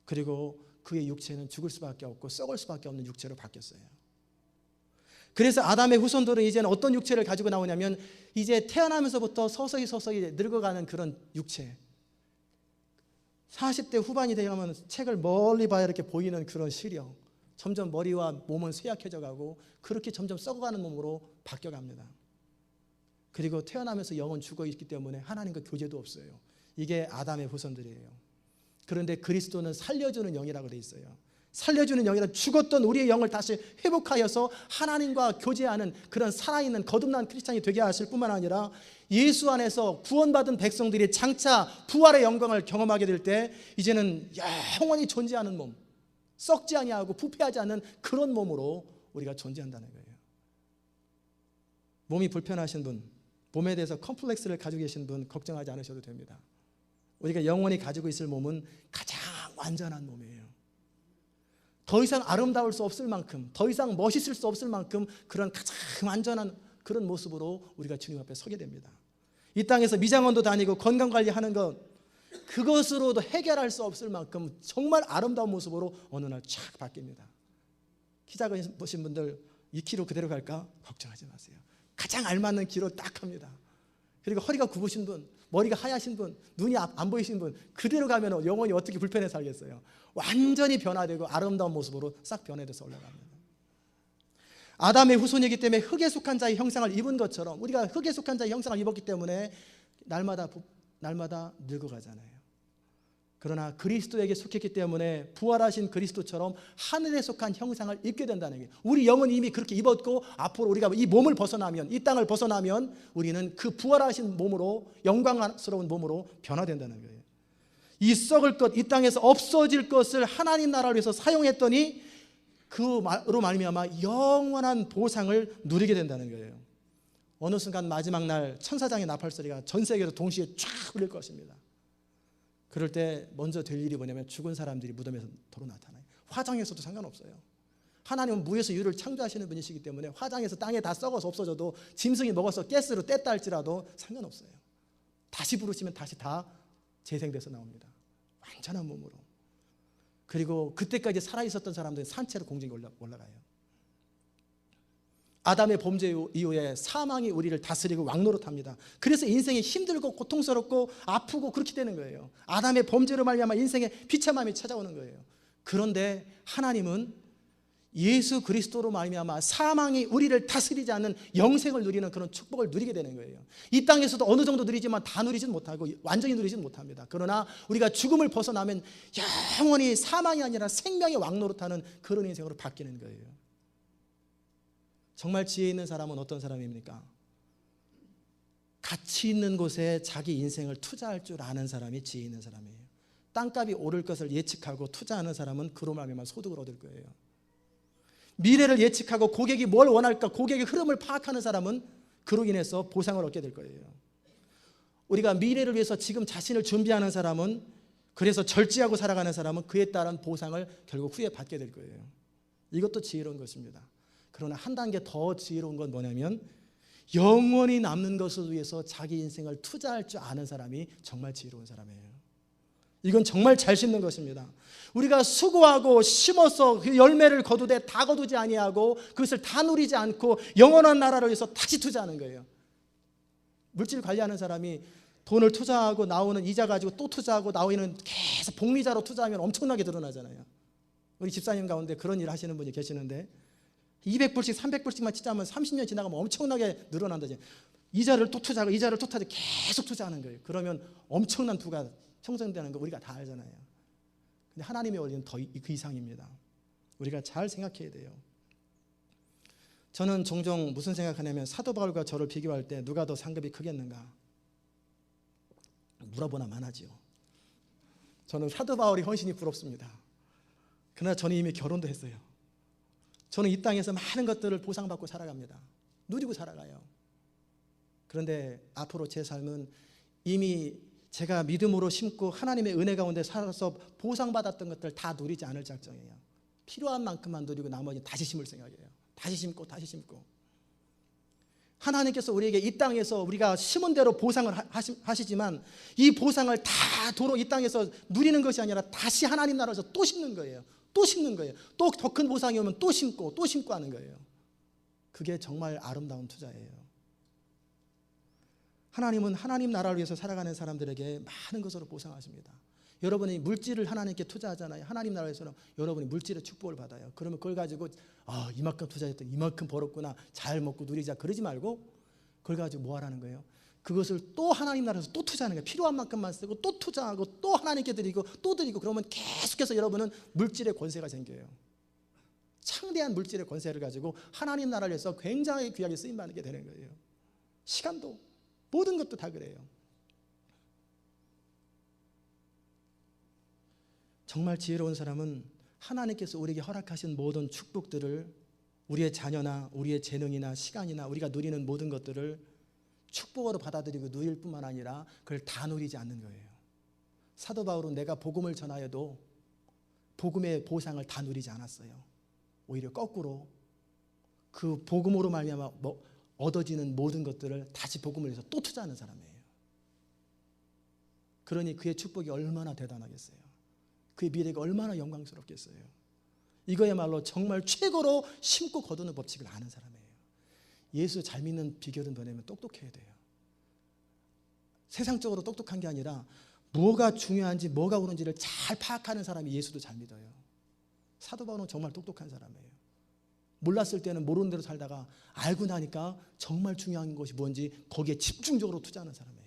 그리고 그의 육체는 죽을 수밖에 없고 썩을 수밖에 없는 육체로 바뀌었어요. 그래서 아담의 후손들은 이제는 어떤 육체를 가지고 나오냐면 이제 태어나면서부터 서서히 늙어가는 그런 육체, 40대 후반이 되면 책을 멀리 봐야 이렇게 보이는 그런 시력, 점점 머리와 몸은 쇠약해져 가고 그렇게 점점 썩어가는 몸으로 바뀌어갑니다. 그리고 태어나면서 영은 죽어있기 때문에 하나님과 교제도 없어요. 이게 아담의 후손들이에요. 그런데 그리스도는 살려주는 영이라고 되어 있어요. 살려주는 영이라 죽었던 우리의 영을 다시 회복하여서 하나님과 교제하는 그런 살아있는 거듭난 크리스찬이 되게 하실 뿐만 아니라 예수 안에서 구원받은 백성들이 장차 부활의 영광을 경험하게 될 때 이제는 영원히 존재하는 몸, 썩지 아니하고 부패하지 않는 그런 몸으로 우리가 존재한다는 거예요. 몸이 불편하신 분, 몸에 대해서 컴플렉스를 가지고 계신 분 걱정하지 않으셔도 됩니다. 우리가 영원히 가지고 있을 몸은 가장 완전한 몸이에요. 더 이상 아름다울 수 없을 만큼, 더 이상 멋있을 수 없을 만큼 그런 가장 완전한 그런 모습으로 우리가 주님 앞에 서게 됩니다. 이 땅에서 미장원도 다니고 건강관리하는 것, 그것으로도 해결할 수 없을 만큼 정말 아름다운 모습으로 어느 날 쫙 바뀝니다. 키 작으신 분들 2kg 그대로 갈까? 걱정하지 마세요. 가장 알맞는 키로 딱 합니다. 그리고 허리가 굽으신 분, 머리가 하얗신 분, 눈이 안 보이신 분, 그대로 가면 영원히 어떻게 불편해 살겠어요. 완전히 변화되고 아름다운 모습으로 싹 변해져서 올라갑니다. 아담의 후손이기 때문에 흙에 속한 자의 형상을 입은 것처럼 우리가 흙에 속한 자의 형상을 입었기 때문에 날마다 늙어가잖아요. 그러나 그리스도에게 속했기 때문에 부활하신 그리스도처럼 하늘에 속한 형상을 입게 된다는 거예요. 우리 영은 이미 그렇게 입었고 앞으로 우리가 이 몸을 벗어나면, 이 땅을 벗어나면 우리는 그 부활하신 몸으로, 영광스러운 몸으로 변화된다는 거예요. 이 썩을 것, 이 땅에서 없어질 것을 하나님 나라를 위해서 사용했더니 그로 말미암아 영원한 보상을 누리게 된다는 거예요. 어느 순간 마지막 날 천사장의 나팔소리가 전 세계로 동시에 쫙 울릴 것입니다. 그럴 때 먼저 될 일이 뭐냐면 죽은 사람들이 무덤에서 도로 나타나요. 화장해서도 상관없어요. 하나님은 무에서 유를 창조하시는 분이시기 때문에 화장해서 땅에 다 썩어서 없어져도 짐승이 먹어서 가스로 뗐다 할지라도 상관없어요. 다시 부르시면 다시 다 재생돼서 나옵니다. 완전한 몸으로. 그리고 그때까지 살아있었던 사람들은 산채로 공중에 올라가요. 아담의 범죄 이후에 사망이 우리를 다스리고 왕노릇합니다. 그래서 인생이 힘들고 고통스럽고 아프고 그렇게 되는 거예요. 아담의 범죄로 말미암아 인생에 비참함이 찾아오는 거예요. 그런데 하나님은 예수 그리스도로 말미암아 사망이 우리를 다스리지 않는 영생을 누리는 그런 축복을 누리게 되는 거예요. 이 땅에서도 어느 정도 누리지만 다 누리진 못하고 완전히 누리진 못합니다. 그러나 우리가 죽음을 벗어나면 영원히 사망이 아니라 생명의 왕노릇하는 그런 인생으로 바뀌는 거예요. 정말 지혜 있는 사람은 어떤 사람입니까? 가치 있는 곳에 자기 인생을 투자할 줄 아는 사람이 지혜 있는 사람이에요. 땅값이 오를 것을 예측하고 투자하는 사람은 그로 말미암아 소득을 얻을 거예요. 미래를 예측하고 고객이 뭘 원할까, 고객의 흐름을 파악하는 사람은 그로 인해서 보상을 얻게 될 거예요. 우리가 미래를 위해서 지금 자신을 준비하는 사람은, 그래서 절제하고 살아가는 사람은 그에 따른 보상을 결국 후에 받게 될 거예요. 이것도 지혜로운 것입니다. 그러나 한 단계 더 지혜로운 건 뭐냐면 영원히 남는 것을 위해서 자기 인생을 투자할 줄 아는 사람이 정말 지혜로운 사람이에요. 이건 정말 잘 심는 것입니다. 우리가 수고하고 심어서 그 열매를 거두되 다 거두지 아니하고 그것을 다 누리지 않고 영원한 나라를 위해서 다시 투자하는 거예요. 물질 관리하는 사람이 돈을 투자하고 나오는 이자 가지고 또 투자하고 나오는 계속 복리자로 투자하면 엄청나게 늘어나잖아요. 우리 집사님 가운데 그런 일 하시는 분이 계시는데 200불씩 300불씩만 투자하면 30년 지나가면 엄청나게 늘어난다지. 이자를 또 투자하고 이자를 또 투자하고 계속 투자하는 거예요. 그러면 엄청난 부가 형성되는 거 우리가 다 알잖아요. 근데 하나님의 원리는 그 이상입니다. 우리가 잘 생각해야 돼요. 저는 종종 무슨 생각하냐면 사도 바울과 저를 비교할 때 누가 더 상급이 크겠는가 물어보나 마나지요. 저는 사도 바울이 헌신이 부럽습니다. 그러나 저는 이미 결혼도 했어요. 저는 이 땅에서 많은 것들을 보상받고 살아갑니다. 누리고 살아가요. 그런데 앞으로 제 삶은 이미 제가 믿음으로 심고 하나님의 은혜 가운데 살아서 보상받았던 것들 다 누리지 않을 작정이에요. 필요한 만큼만 누리고 나머지는 다시 심을 생각이에요. 다시 심고 다시 심고. 하나님께서 우리에게 이 땅에서 우리가 심은 대로 보상을 하시지만 이 보상을 다 도로 이 땅에서 누리는 것이 아니라 다시 하나님 나라에서 또 심는 거예요. 또 심는 거예요. 또 더 큰 보상이 오면 또 심고 하는 거예요. 그게 정말 아름다운 투자예요. 하나님은 하나님 나라를 위해서 살아가는 사람들에게 많은 것으로 보상하십니다. 여러분이 물질을 하나님께 투자하잖아요. 하나님 나라에서는 여러분이 물질의 축복을 받아요. 그러면 그걸 가지고 이만큼 투자했더니 이만큼 벌었구나, 잘 먹고 누리자 그러지 말고 그걸 가지고 뭐 하라는 거예요? 그것을 또 하나님 나라에서 또 투자하는 거예요. 필요한 만큼만 쓰고 또 투자하고 또 하나님께 드리고 또 드리고, 그러면 계속해서 여러분은 물질의 권세가 생겨요. 창대한 물질의 권세를 가지고 하나님 나라를 위해서 굉장히 귀하게 쓰임받게 되는 거예요. 시간도, 모든 것도 다 그래요. 정말 지혜로운 사람은 하나님께서 우리에게 허락하신 모든 축복들을, 우리의 자녀나 우리의 재능이나 시간이나 우리가 누리는 모든 것들을 축복으로 받아들이고 누릴 뿐만 아니라 그걸 다 누리지 않는 거예요. 사도 바울은 내가 복음을 전하여도 복음의 보상을 다 누리지 않았어요. 오히려 거꾸로 그 복음으로 말미암아 얻어지는 모든 것들을 다시 복음을 위해서 또 투자하는 사람이에요. 그러니 그의 축복이 얼마나 대단하겠어요. 그의 미래가 얼마나 영광스럽겠어요. 이거야말로 정말 최고로 심고 거두는 법칙을 아는 사람이에요. 예수 잘 믿는 비결은 뭐냐면 똑똑해야 돼요. 세상적으로 똑똑한 게 아니라 뭐가 중요한지 뭐가 옳은지를 잘 파악하는 사람이 예수도 잘 믿어요. 사도 바울은 정말 똑똑한 사람이에요. 몰랐을 때는 모르는 대로 살다가 알고 나니까 정말 중요한 것이 뭔지 거기에 집중적으로 투자하는 사람이에요.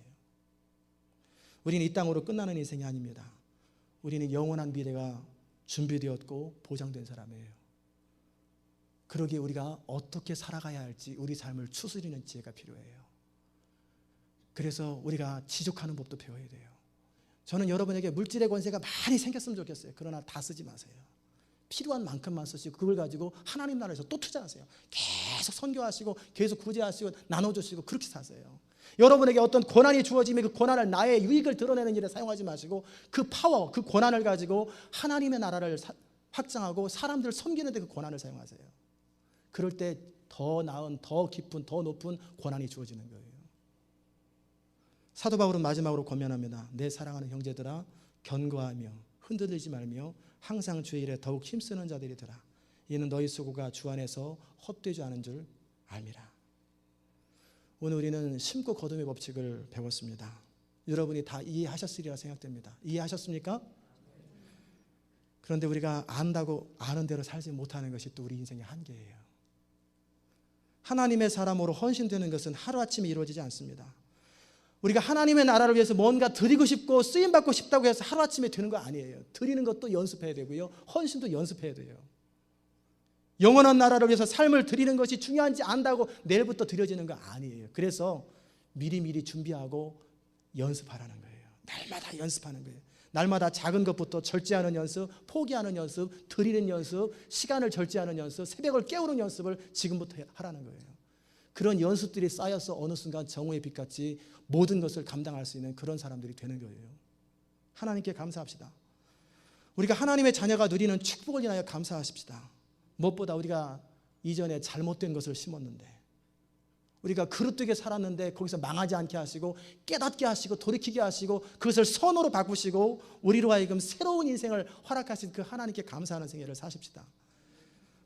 우리는 이 땅으로 끝나는 인생이 아닙니다. 우리는 영원한 미래가 준비되었고 보장된 사람이에요. 그러기에 우리가 어떻게 살아가야 할지 우리 삶을 추스리는 지혜가 필요해요. 그래서 우리가 지족하는 법도 배워야 돼요. 저는 여러분에게 물질의 권세가 많이 생겼으면 좋겠어요. 그러나 다 쓰지 마세요. 필요한 만큼만 쓰시고 그걸 가지고 하나님 나라에서 또 투자하세요. 계속 선교하시고 계속 구제하시고 나눠주시고 그렇게 사세요. 여러분에게 어떤 권한이 주어지면 그 권한을 나의 유익을 드러내는 일에 사용하지 마시고 그 파워, 그 권한을 가지고 하나님의 나라를 확장하고 사람들을 섬기는 데 그 권한을 사용하세요. 그럴 때 더 나은, 더 깊은, 더 높은 권한이 주어지는 거예요. 사도 바울은 마지막으로 권면합니다. 내 사랑하는 형제들아, 견고하며 흔들리지 말며 항상 주의 일에 더욱 힘쓰는 자들이더라. 이는 너희 수고가 주 안에서 헛되지 않은 줄 알미라. 오늘 우리는 심고 거둠의 법칙을 배웠습니다. 여러분이 다 이해하셨으리라 생각됩니다. 이해하셨습니까? 그런데 우리가 안다고 아는 대로 살지 못하는 것이 또 우리 인생의 한계예요. 하나님의 사람으로 헌신되는 것은 하루아침에 이루어지지 않습니다. 우리가 하나님의 나라를 위해서 뭔가 드리고 싶고 쓰임받고 싶다고 해서 하루아침에 되는 거 아니에요. 드리는 것도 연습해야 되고요. 헌신도 연습해야 돼요. 영원한 나라를 위해서 삶을 드리는 것이 중요한지 안다고 내일부터 드려지는 거 아니에요. 그래서 미리미리 준비하고 연습하라는 거예요. 날마다 연습하는 거예요. 날마다 작은 것부터 절제하는 연습, 포기하는 연습, 드리는 연습, 시간을 절제하는 연습, 새벽을 깨우는 연습을 지금부터 하라는 거예요. 그런 연습들이 쌓여서 어느 순간 정오의 빛같이 모든 것을 감당할 수 있는 그런 사람들이 되는 거예요. 하나님께 감사합시다. 우리가 하나님의 자녀가 누리는 축복을 인하여 감사하십시다. 무엇보다 우리가 이전에 잘못된 것을 심었는데, 우리가 그릇되게 살았는데 거기서 망하지 않게 하시고 깨닫게 하시고 돌이키게 하시고 그것을 선으로 바꾸시고 우리로 하여금 새로운 인생을 허락하신 그 하나님께 감사하는 생애를 사십시다.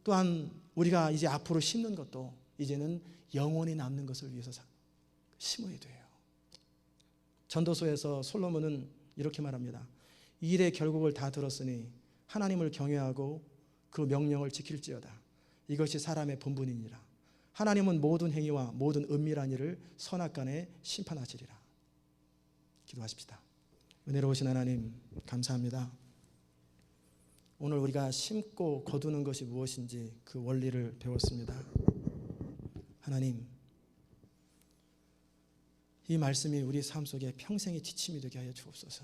또한 우리가 이제 앞으로 심는 것도 이제는 영원히 남는 것을 위해서 심어야 돼요. 전도서에서 솔로몬은 이렇게 말합니다. 이 일의 결국을 다 들었으니 하나님을 경외하고 그 명령을 지킬지어다. 이것이 사람의 본분이니라. 하나님은 모든 행위와 모든 은밀한 일을 선악간에 심판하시리라. 기도하십시다. 은혜로우신 하나님 감사합니다. 오늘 우리가 심고 거두는 것이 무엇인지 그 원리를 배웠습니다. 하나님, 이 말씀이 우리 삶 속에 평생의 지침이 되게 하여 주옵소서.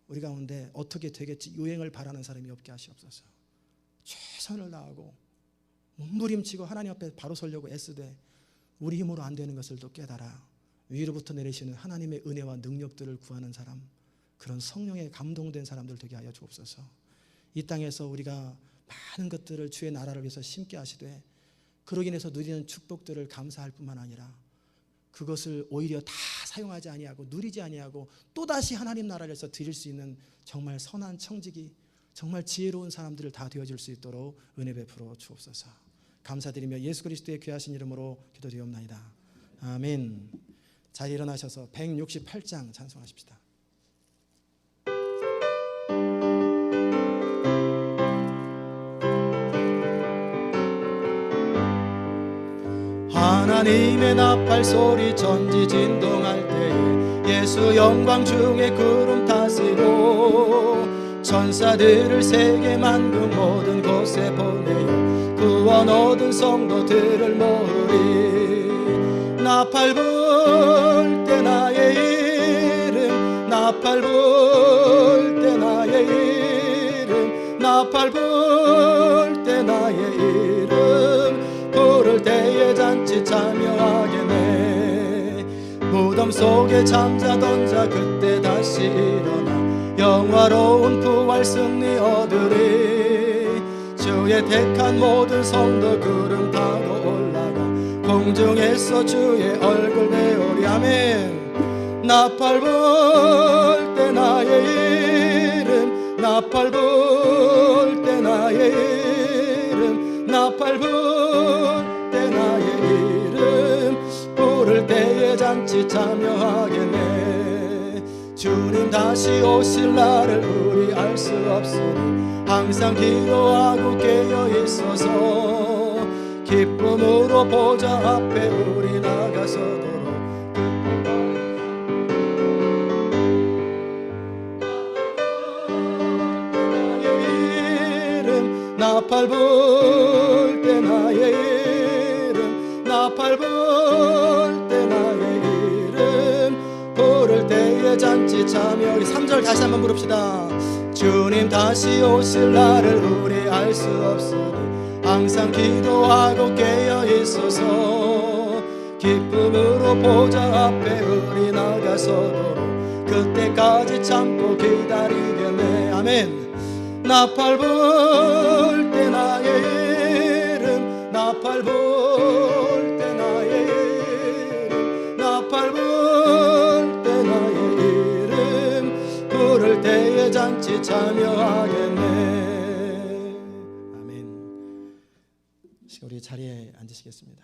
우리 가운데 어떻게 되겠지 유행을 바라는 사람이 없게 하시옵소서. 최선을 다하고 몸부림치고 하나님 앞에 바로 서려고 애쓰되 우리 힘으로 안 되는 것을 또 깨달아 위로부터 내리시는 하나님의 은혜와 능력들을 구하는 사람, 그런 성령에 감동된 사람들 되게 하여 주옵소서. 이 땅에서 우리가 많은 것들을 주의 나라를 위해서 심게 하시되 그로 인해서 누리는 축복들을 감사할 뿐만 아니라 그것을 오히려 다 사용하지 아니하고 누리지 아니하고 또다시 하나님 나라를 위해서 드릴 수 있는 정말 선한 청지기, 정말 지혜로운 사람들을 다 되어줄 수 있도록 은혜 베풀어 주옵소서. 감사드리며 예수 그리스도의 귀하신 이름으로 기도드리옵나이다. 아멘. 잘 일어나셔서 168장 찬송하십시다. 하나님 하나님의 나팔 소리 전지진동할 때에 예수 영광 중에 구름 타시고 천사들을 세계 만국 모든 곳에 보내어 구원 얻은 성도들을 모으리. 나팔 불 때 나의 이름, 나팔 불 때 나의 이름, 나팔 불 때 나의 이름, 부를 때에 잔치 참여하겠네. 무덤 속에 잠자던 자 그때 다시 일어나 영화로운 부활 승리 얻으리. 주의 택한 모든 성도 구름 타고 올라가 공중에서 주의 얼굴 배우리. 아멘. 나팔 불 때 나의 이름, 나팔 불 때 나의 이름, 나팔 불 때 나의 이름, 부를 때에 잔치 참여하겠네. 주님 다시 오실 날을 우리 알 수 없으니 항상 기도하고 깨어 있어서 기쁨으로 보좌 앞에 우리 나가서도록 나팔 불 때 나의 이름, 나팔 불 때 나의 이름, 부를 때에 잔치 참여. 우리 3절 다시 한번 부릅시다. 주님 다시 오실 날을 우리 알 수 없으니 항상 기도하고 깨어 있어서 기쁨으로 보좌 앞에 우리 나가서도록 그때까지 참고 기다리겠네. 아멘. 나팔 불 때 나의 이름, 나팔 불 때 나의 이름, 나팔 불 때 나의 이름, 부를 때에 잔치 참여하겠네. 아멘. 우리 자리에 앉으시겠습니다.